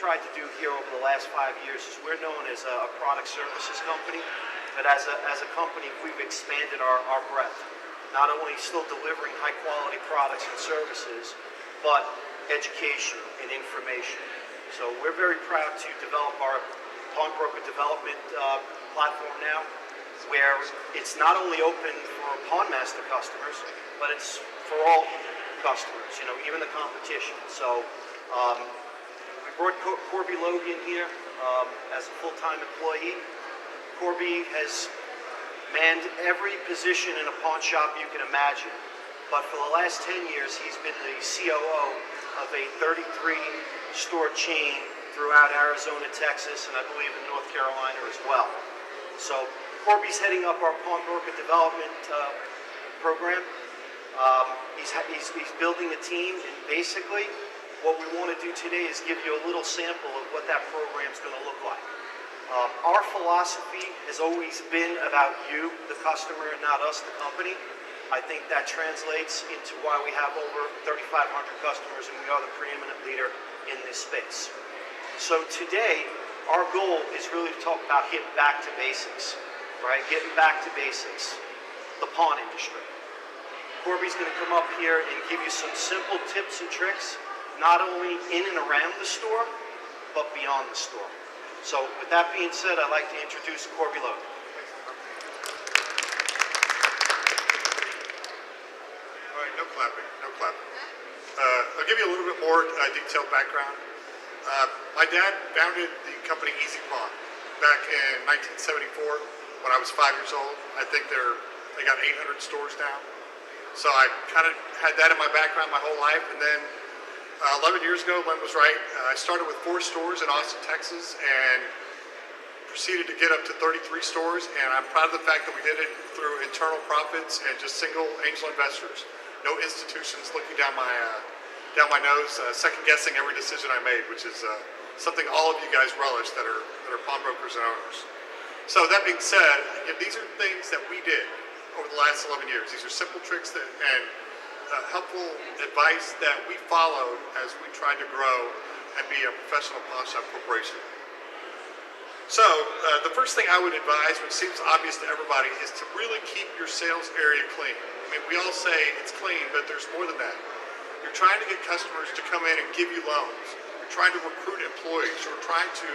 tried to do here over the last 5 years is we're known as a product services company, but as a company, we've expanded our breadth. Not only still delivering high quality products and services, but education and information. So we're very proud to develop our pawnbroker development platform now, where it's not only open for pawnmaster customers, but it's for all customers, you know, even the competition. So we brought Corby Logue in here as a full-time employee. Corby has manned every position in a pawn shop you can imagine, but for the last 10 years he's been the COO of a 33-store chain throughout Arizona, Texas, and I believe in North Carolina as well. So Corby's heading up our pawnbroker development program. He's building a team, and basically what we want to do today is give you a little sample of what that program is going to look like. Our philosophy has always been about you, the customer, and not us, the company. I think that translates into why we have over 3,500 customers, and we are the preeminent leader in this space. So today, our goal is really to talk about getting back to basics, right? Getting back to basics, the pawn industry. Corby's going to come up here and give you some simple tips and tricks, not only in and around the store, but beyond the store. So with that being said, I'd like to introduce Corby Logue. All right, no clapping, no clapping. I'll give you a little bit more detailed background. My dad founded the company Easy Pawn back in 1974 when I was 5 years old. I think they got 800 stores now. So I kind of had that in my background my whole life, and then 11 years ago, Len was right. I started with 4 stores in Austin, Texas, and proceeded to get up to 33 stores, and I'm proud of the fact that we did it through internal profits and just single angel investors. No institutions looking down my nose, second-guessing every decision I made, which is something all of you guys relish that are pawnbrokers and owners. So that being said, these are things that we did over the last 11 years. These are simple tricks and helpful advice that we followed as we tried to grow and be a professional pawn shop corporation. So the first thing I would advise, which seems obvious to everybody, is to really keep your sales area clean. I mean, we all say it's clean, but there's more than that. You're trying to get customers to come in and give you loans. You're trying to recruit employees. You're trying to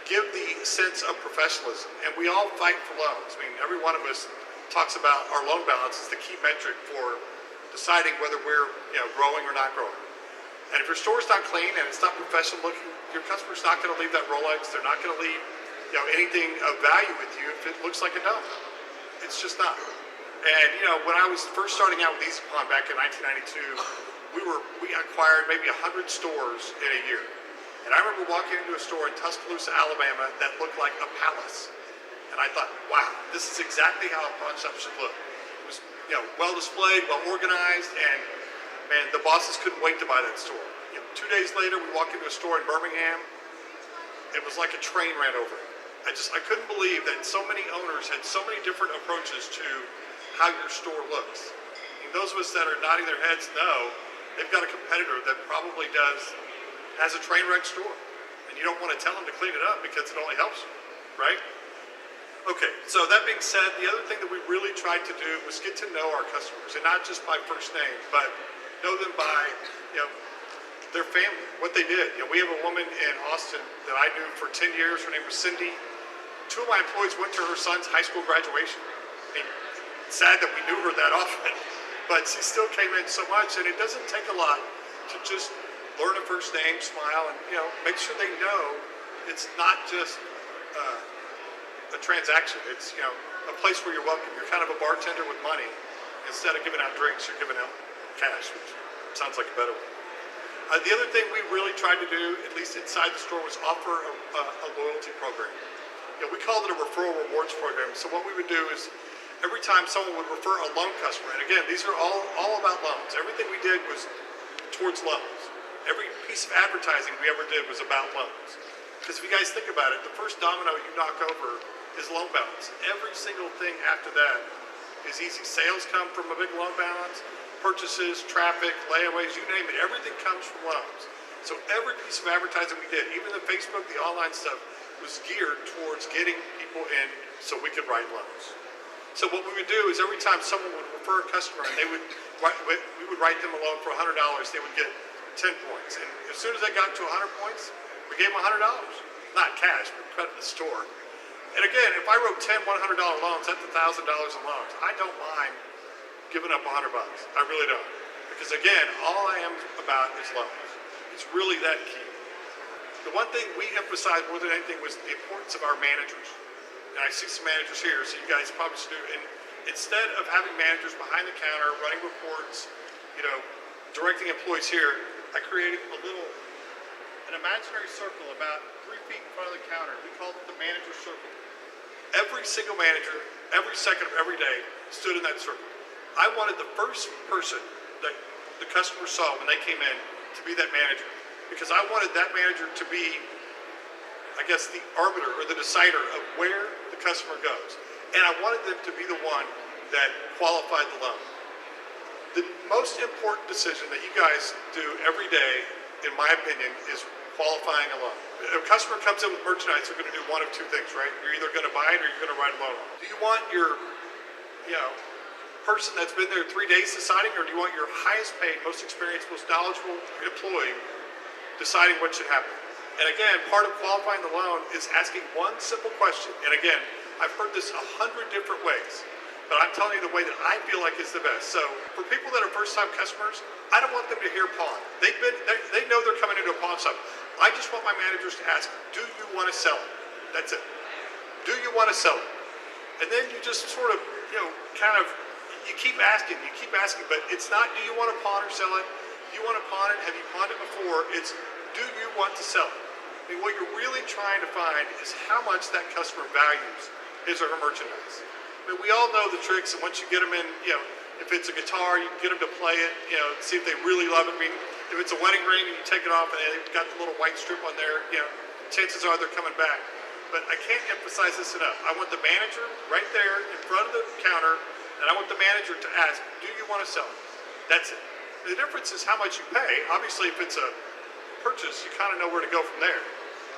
give the sense of professionalism, and we all fight for loans. I mean, every one of us talks about our loan balance as the key metric for deciding whether we're growing or not growing. And if your store's not clean and it's not professional looking, your customer's not going to leave that Rolex. They're not going to leave anything of value with you if it looks like a dome. It's just not. And when I was first starting out with Easy Pawn back in 1992, we acquired maybe 100 stores in a year. And I remember walking into a store in Tuscaloosa, Alabama that looked like a palace. And I thought, wow, this is exactly how a pawn shop should look. It was well displayed, well organized, and man, the bosses couldn't wait to buy that store. 2 days later, we walked into a store in Birmingham. It was like a train ran over it. I couldn't believe that so many owners had so many different approaches to how your store looks. And those of us that are nodding their heads know they've got a competitor that probably has a train wreck store, and you don't want to tell them to clean it up because it only helps you, right? Okay, so that being said, the other thing that we really tried to do was get to know our customers, and not just by first name, but know them by their family, what they did. We have a woman in Austin that I knew for 10 years. Her name was Cindy. 2 of my employees went to her son's high school graduation. I mean, it's sad that we knew her that often, but she still came in so much, and it doesn't take a lot to just learn a first name, smile, and make sure they know it's not just a transaction. It's a place where you're welcome. You're kind of a bartender with money. Instead of giving out drinks, you're giving out cash, which sounds like a better one. The other thing we really tried to do, at least inside the store, was offer a loyalty program. We called it a referral rewards program. So what we would do is every time someone would refer a loan customer, and again, these are all about loans. Everything we did was towards loans. Every piece of advertising we ever did was about loans. Because if you guys think about it, the first domino you knock over is loan balance. Every single thing after that is easy. Sales come from a big loan balance, purchases, traffic, layaways, you name it. Everything comes from loans. So every piece of advertising we did, even the Facebook, the online stuff, was geared towards getting people in so we could write loans. So what we would do is every time someone would refer a customer and we would write them a loan for $100, they would get 10 points. And as soon as they got to 100 points, we gave them $100. Not cash, but credit in the store. And again, if I wrote 10 $100 loans, that's $1,000 in loans. I don't mind giving up $100. I really don't. Because again, all I am about is loans. It's really that key. The one thing we emphasized more than anything was the importance of our managers. And I see some managers here, so you guys probably should do. And instead of having managers behind the counter running reports, directing employees here, I created an imaginary circle about 3 feet in front of the counter. We called it the manager circle. Every single manager, every second of every day, stood in that circle. I wanted the first person that the customer saw when they came in to be that manager, because I wanted that manager to be, I guess, the arbiter or the decider of where the customer goes. And I wanted them to be the one that qualified the loan. The most important decision that you guys do every day, in my opinion, is qualifying a loan. If a customer comes in with merchandise, they're going to do one of two things, right? You're either going to buy it or you're going to write a loan. Do you want your, person that's been there 3 days deciding, or do you want your highest paid, most experienced, most knowledgeable employee deciding what should happen? And again, part of qualifying the loan is asking one simple question. And again, I've heard this 100 different ways, but I'm telling you the way that I feel like is the best. So for people that are first-time customers, I don't want them to hear pawn. They know they're coming into a pawn shop. I just want my managers to ask, do you want to sell it? That's it. Do you want to sell it? And then you just sort of, you keep asking, but it's not, do you want to pawn or sell it? Do you want to pawn it? Have you pawned it before? It's, do you want to sell it? I mean, what you're really trying to find is how much that customer values his or her merchandise. I mean, we all know the tricks, and once you get them in, if it's a guitar, you can get them to play it, see if they really love it. I mean, if it's a wedding ring and you take it off and they've got the little white strip on there, chances are they're coming back. But I can't emphasize this enough. I want the manager right there in front of the counter, and I want the manager to ask, do you want to sell it? That's it. The difference is how much you pay. Obviously, if it's a purchase, you kind of know where to go from there.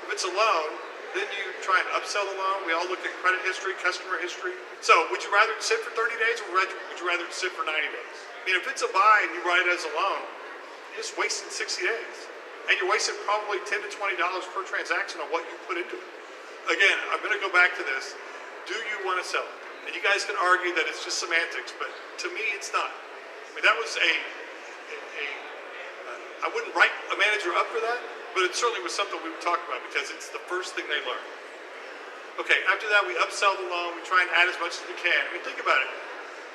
If it's a loan, then you try and upsell the loan. We all look at credit history, customer history. So would you rather sit for 30 days or would you rather sit for 90 days? I mean, if it's a buy and you write it as a loan, you're just wasting 60 days. And you're wasting probably $10 to $20 per transaction on what you put into it. Again, I'm going to go back to this. Do you want to sell it? And you guys can argue that it's just semantics, but to me, it's not. I mean, that was I wouldn't write a manager up for that, but it certainly was something we would talk about because it's the first thing they learn. Okay, after that, we upsell the loan. We try and add as much as we can. I mean, think about it.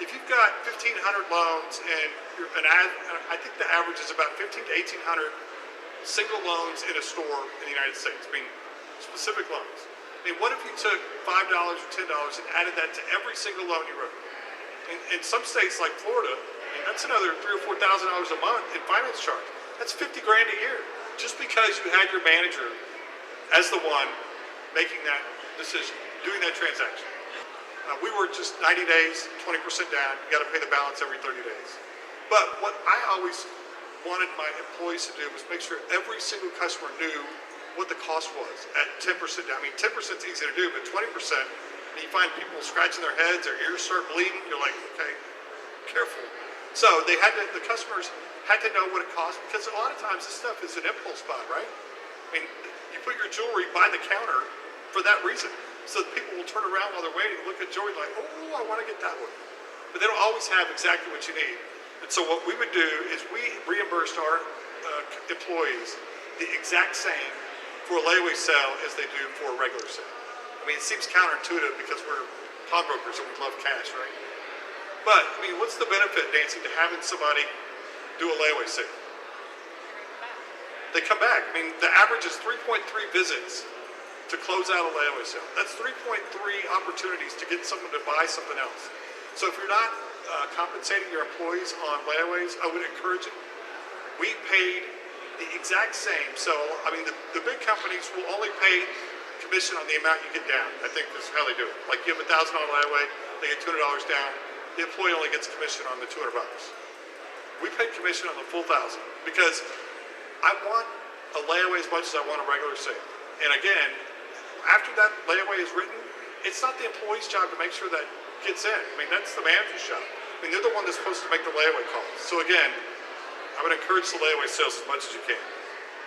If you've got 1,500 loans and I think the average is about 1,500 to 1,800 single loans in a store in the United States, I mean, specific loans. I mean, what if you took $5 or $10 and added that to every single loan you wrote? In some states like Florida, I mean, that's another $3,000 or $4,000 a month in finance charge. That's $50,000 a year, just because you had your manager as the one making that decision, doing that transaction. We were just 90 days, 20% down. You got to pay the balance every 30 days. But what I always wanted my employees to do was make sure every single customer knew what the cost was at 10% down. I mean, 10% is easy to do, but 20%, and you find people scratching their heads, their ears start bleeding. You're like, okay, careful. So the customers had to know what it cost, because a lot of times this stuff is an impulse buy, right? I mean, you put your jewelry by the counter for that reason, so that people will turn around while they're waiting and look at jewelry like, oh, I want to get that one. But they don't always have exactly what you need. And so what we would do is we reimbursed our employees the exact same for a layaway sale as they do for a regular sale. I mean, it seems counterintuitive because we're pawnbrokers and we love cash, right? But, I mean, what's the benefit, Nancy, to having somebody do a layaway sale? They come back. I mean, the average is 3.3 visits to close out a layaway sale. That's 3.3 opportunities to get someone to buy something else. So if you're not compensating your employees on layaways, I would encourage it. We paid the exact same. So, I mean, the big companies will only pay commission on the amount you get down. I think this is how they do it. Like, you have a $1,000 layaway, they get $200 down. The employee only gets commission on the $200. We paid commission on the full $1,000 because I want a layaway as much as I want a regular sale. And again, after that layaway is written, it's not the employee's job to make sure that gets in. I mean, that's the manager's job. I mean, they're the one that's supposed to make the layaway calls. So again, I would encourage the layaway sales as much as you can.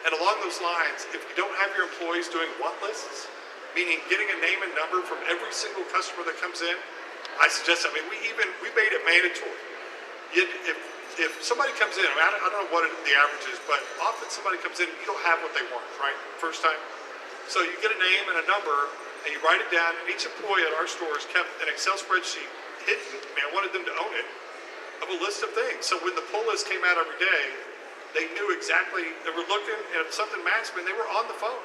And along those lines, if you don't have your employees doing want lists, meaning getting a name and number from every single customer that comes in, I suggest, I mean, we made it mandatory. If somebody comes in, I mean, I don't know what the average is, but often somebody comes in and you don't have what they want, right? First time. So you get a name and a number, and you write it down, and each employee at our stores kept an Excel spreadsheet hidden. I mean, I wanted them to own it, of a list of things. So when the pull list came out every day, they knew exactly, they were looking, and if something matched me, they were on the phone.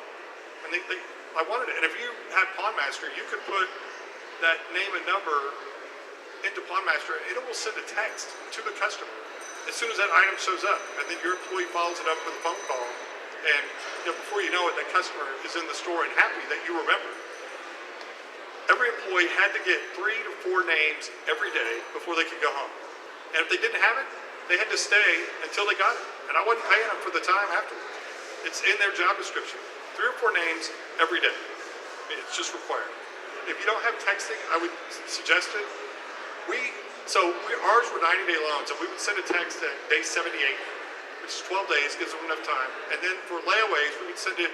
And I wanted it. And if you had Pawnmaster, you could put that name and number into Pawnmaster, and it will send a text to the customer as soon as that item shows up. And then your employee follows it up with a phone call. And before you know it, that customer is in the store and happy that you remember. Every employee had to get 3 to 4 names every day before they could go home. And if they didn't have it, they had to stay until they got it. And I wasn't paying them for the time afterwards. It's in their job description. 3 or 4 names every day. I mean, it's just required. If you don't have texting, I would suggest it. Ours were 90-day loans, and we would send a text at day 78, which is 12 days, gives them enough time. And then for layaways, we would send it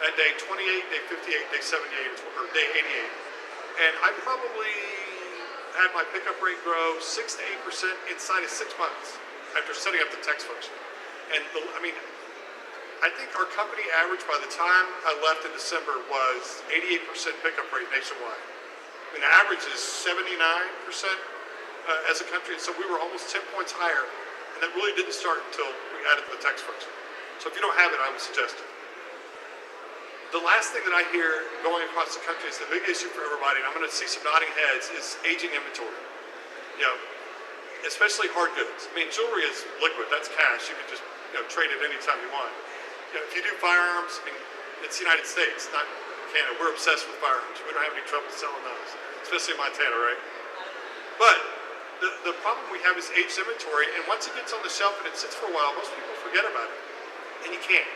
at day 28, day 58, day 78, or day 88. And I probably had my pickup rate grow 6 to 8% inside of 6 months after setting up the text function. And I think our company average by the time I left in December was 88% pickup rate nationwide. I mean, the average is 79% as a country, and so we were almost 10 points higher, and that really didn't start until we added the text function. So if you don't have it, I would suggest it. The last thing that I hear going across the country is the big issue for everybody, and I'm going to see some nodding heads, is aging inventory. Especially hard goods. I mean, jewelry is liquid, that's cash. You can just trade it anytime you want. If you do firearms, I mean, it's the United States, not Canada. We're obsessed with firearms. We don't have any trouble selling those, especially in Montana, right? But the problem we have is aged inventory, and once it gets on the shelf and it sits for a while, most people forget about it, and you can't.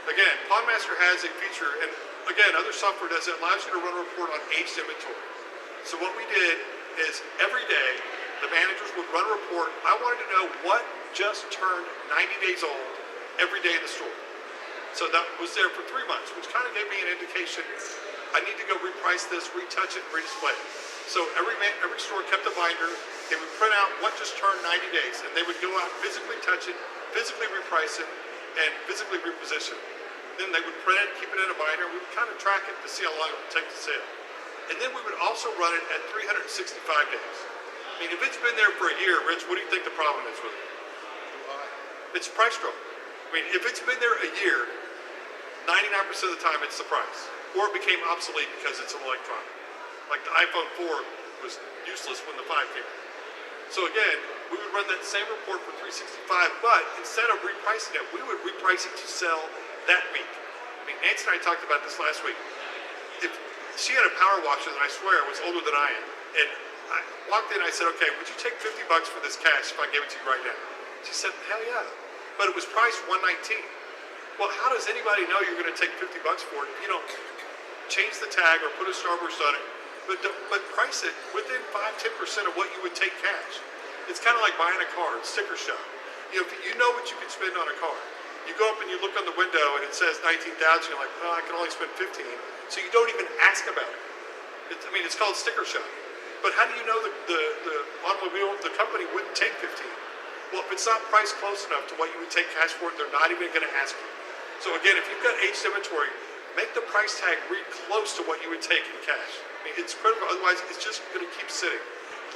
Again, Pawnmaster has a feature, and again, other software does it, allows you to run a report on aged inventory. So what we did is every day, the managers would run a report. I wanted to know what just turned 90 days old every day in the store. So that was there for 3 months, which kind of gave me an indication, I need to go reprice this, retouch it, and redisplay it. So every store kept a binder. They would print out what just turned 90 days, and they would go out, physically touch it, physically reprice it, and physically reposition it. Then they would print it, keep it in a binder, and we would kind of track it to see how long it would take to sell. And then we would also run it at 365 days. I mean, if it's been there for a year, Rich, what do you think the problem is with it? It's price drop. I mean, if it's been there a year, 99% of the time it's the price. Or it became obsolete because it's an electronic. Like the iPhone 4 was useless when the 5 came. So again, we would run that same report for 365, but instead of repricing it, we would reprice it to sell that week. I mean, Nancy and I talked about this last week. If she had a power washer that I swear was older than I am, and I walked in and I said, okay, would you take $50 for this cash if I gave it to you right now? She said, hell yeah. But it was priced $119. Well, how does anybody know you're going to take $50 for it if you don't change the tag or put a starburst on it, but price it within 5-10% of what you would take cash? It's kind of like buying a car, it's sticker shock. You know what you can spend on a car. You go up and you look on the window and it says 19,000. You're like, oh, I can only spend 15. So you don't even ask about it. It's called sticker shock. But how do you know the automobile, the company wouldn't take 15? Well, if it's not priced close enough to what you would take cash for it, they're not even going to ask you. So again, if you've got aged inventory, make the price tag read close to what you would take in cash. I mean, it's critical, otherwise it's just going to keep sitting.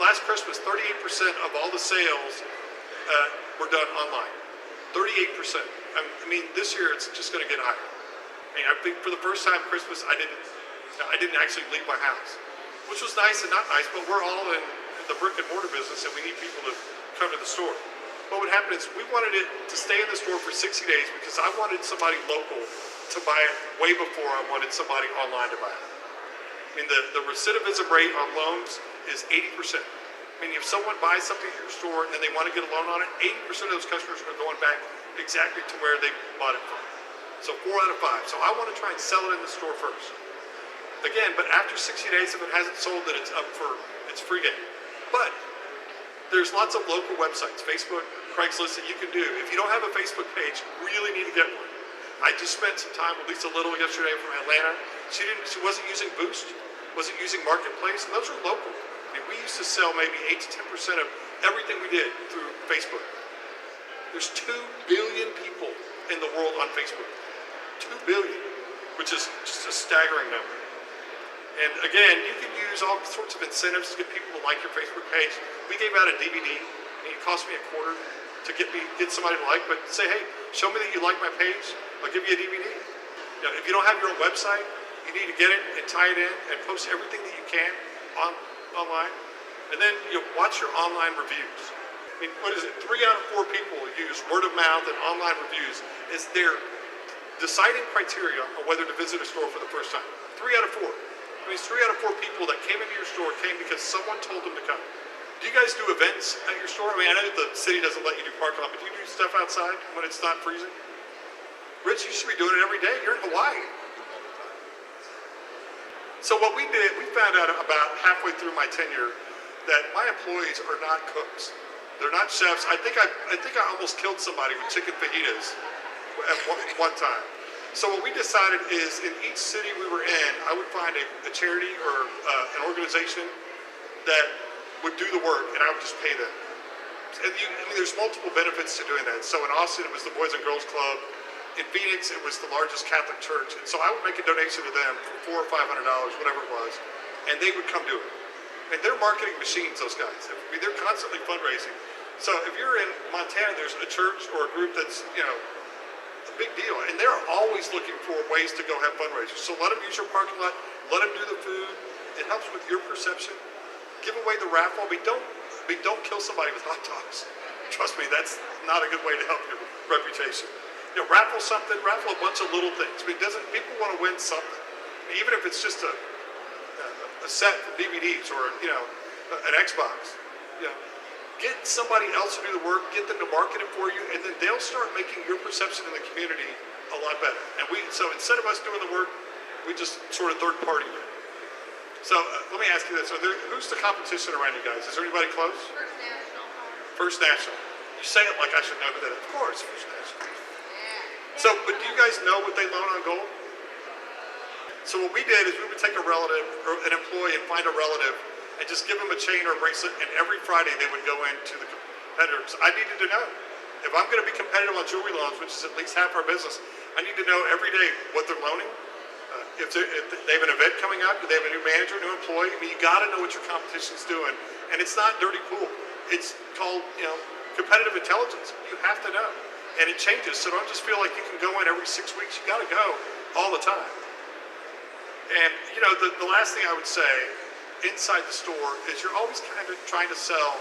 Last Christmas, 38% of all the sales were done online. 38%. I mean, this year it's just going to get higher. I mean, I think for the first time Christmas, I didn't actually leave my house, which was nice and not nice, but we're all in the brick and mortar business and we need people to come to the store. What would happen is we wanted it to stay in the store for 60 days because I wanted somebody local to buy it way before I wanted somebody online to buy it. I mean, the recidivism rate on loans is 80%. I mean, if someone buys something at your store and then they want to get a loan on it, 80% of those customers are going back exactly to where they bought it from. So 4 out of 5. So I want to try and sell it in the store first. Again, but after 60 days, if it hasn't sold, then it's up for it's free game. But there's lots of local websites, Facebook, Craigslist, that you can do. If you don't have a Facebook page, you really need to get one. I just spent some time with Lisa Little yesterday from Atlanta. She wasn't using Boost, wasn't using Marketplace, and those are local. I mean, we used to sell maybe 8 to 10% of everything we did through Facebook. There's 2 billion people in the world on Facebook. 2 billion, which is just a staggering number. And again, you can use all sorts of incentives to get people to like your Facebook page. We gave out a DVD, and it cost me $0.25 to get somebody to like, but say, hey, show me that you like my page, I'll give you a DVD. You know, if you don't have your own website, you need to get it and tie it in and post everything that you can online. And then watch your online reviews. I mean, what is it? 3 out of 4 people use word of mouth and online reviews as their deciding criteria on whether to visit a store for the first time. 3 out of 4. I mean, 3 out of 4 people that came into your store came because someone told them to come. Do you guys do events at your store? I mean, I know that the city doesn't let you do parking lot, but do you do stuff outside when it's not freezing? Rich, you should be doing it every day. You're in Hawaii. So what we did, we found out about halfway through my tenure that my employees are not cooks. They're not chefs. I think I almost killed somebody with chicken fajitas at one time. So what we decided is in each city we were in, I would find a charity or an organization that would do the work, and I would just pay them. And there's multiple benefits to doing that. So in Austin, it was the Boys and Girls Club. In Phoenix, it was the largest Catholic church. And so I would make a donation to them for $400 or $500, whatever it was, and they would come do it. And they're marketing machines, those guys. I mean, they're constantly fundraising. So if you're in Montana, there's a church or a group that's, a big deal. And they're always looking for ways to go have fundraisers. So let them use your parking lot. Let them do the food. It helps with your perception. Give away the raffle. Don't kill somebody with hot dogs. Trust me, that's not a good way to help your reputation. Raffle something, raffle a bunch of little things. I mean, people want to win something. Even if it's just a set of DVDs or, an Xbox. Get somebody else to do the work, get them to market it for you, and then they'll start making your perception in the community a lot better. And so instead of us doing the work, we just sort of third party it. So let me ask you this: who's the competition around you guys? Is there anybody close? First National. First National. You say it like I should know who that is. Of course, First National. So, but do you guys know what they loan on gold? So what we did is we would take a relative or an employee and find a relative and just give them a chain or a bracelet, and every Friday they would go into the competitors. I needed to know. If I'm going to be competitive on jewelry loans, which is at least half our business, I need to know every day what they're loaning. If they have an event coming up, do they have a new manager, new employee? I mean, you got to know what your competition's doing. And it's not dirty pool. It's called, competitive intelligence. You have to know. And it changes. So don't just feel like you can go in every 6 weeks. You got to go all the time. And, the last thing I would say inside the store is you're always kind of trying to sell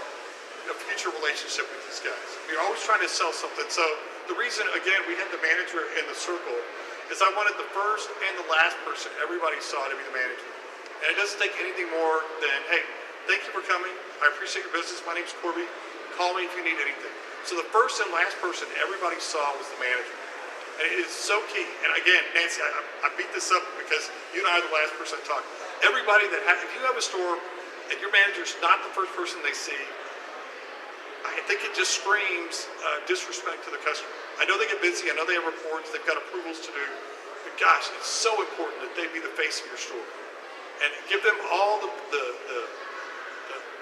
a future relationship with these guys. You're always trying to sell something. So the reason, again, we had the manager in the circle is I wanted the first and the last person everybody saw to be the manager. And it doesn't take anything more than, hey, thank you for coming. I appreciate your business. My name's Corby. Call me if you need anything. So the first and last person everybody saw was the manager. And it is so key. And again, Nancy, I beat this up because you and I are the last person to talk. Everybody if you have a store and your manager's not the first person they see, I think it just screams disrespect to the customer. I know they get busy. I know they have reports. They've got approvals to do. But gosh, it's so important that they be the face of your store. And give them all the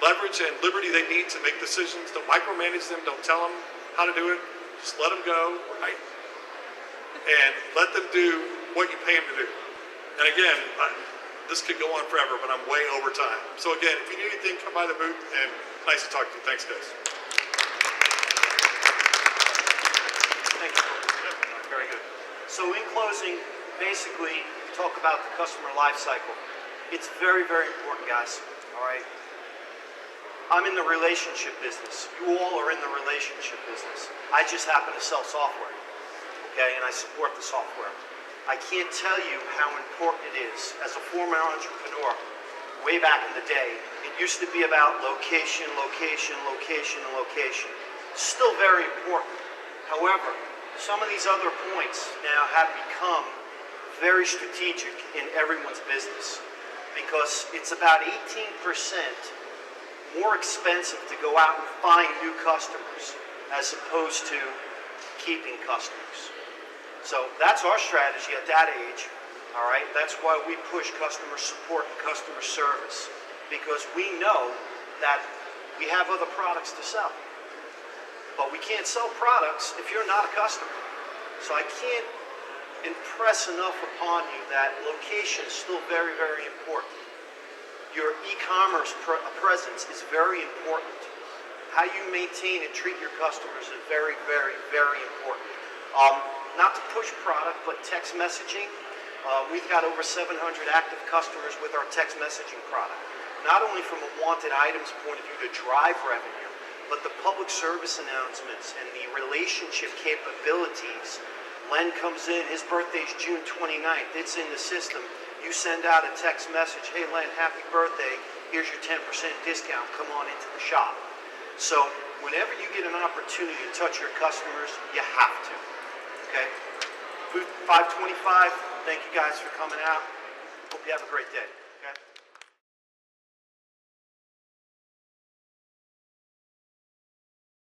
leverage and liberty they need to make decisions. Don't micromanage them. Don't tell them how to do it. Just let them go, right? And let them do what you pay them to do. And again, this could go on forever, but I'm way over time. So again, if you need anything, come by the booth, and nice to talk to you. Thanks, guys. Thank you. Very good. So in closing, basically, talk about the customer life cycle. It's very, very important, guys. All right. I'm in the relationship business. You all are in the relationship business. I just happen to sell software. Okay, and I support the software. I can't tell you how important it is. As a former entrepreneur, way back in the day, it used to be about location, location, location, and location. Still very important. However, some of these other points now have become very strategic in everyone's business because it's about 18% more expensive to go out and find new customers as opposed to keeping customers. So that's our strategy at that age, all right? That's why we push customer support and customer service, because we know that we have other products to sell. But we can't sell products if you're not a customer. So I can't impress enough upon you that location is still very, very important. Your e-commerce presence is very important. How you maintain and treat your customers is very, very, very important. Not to push product, but text messaging. We've got over 700 active customers with our text messaging product. Not only from a wanted items point of view to drive revenue, but the public service announcements and the relationship capabilities. Len comes in, his birthday's June 29th, it's in the system. You send out a text message, hey Len, happy birthday, here's your 10% discount, come on into the shop. So whenever you get an opportunity to touch your customers, you have to, okay? 525, thank you guys for coming out. Hope you have a great day, okay?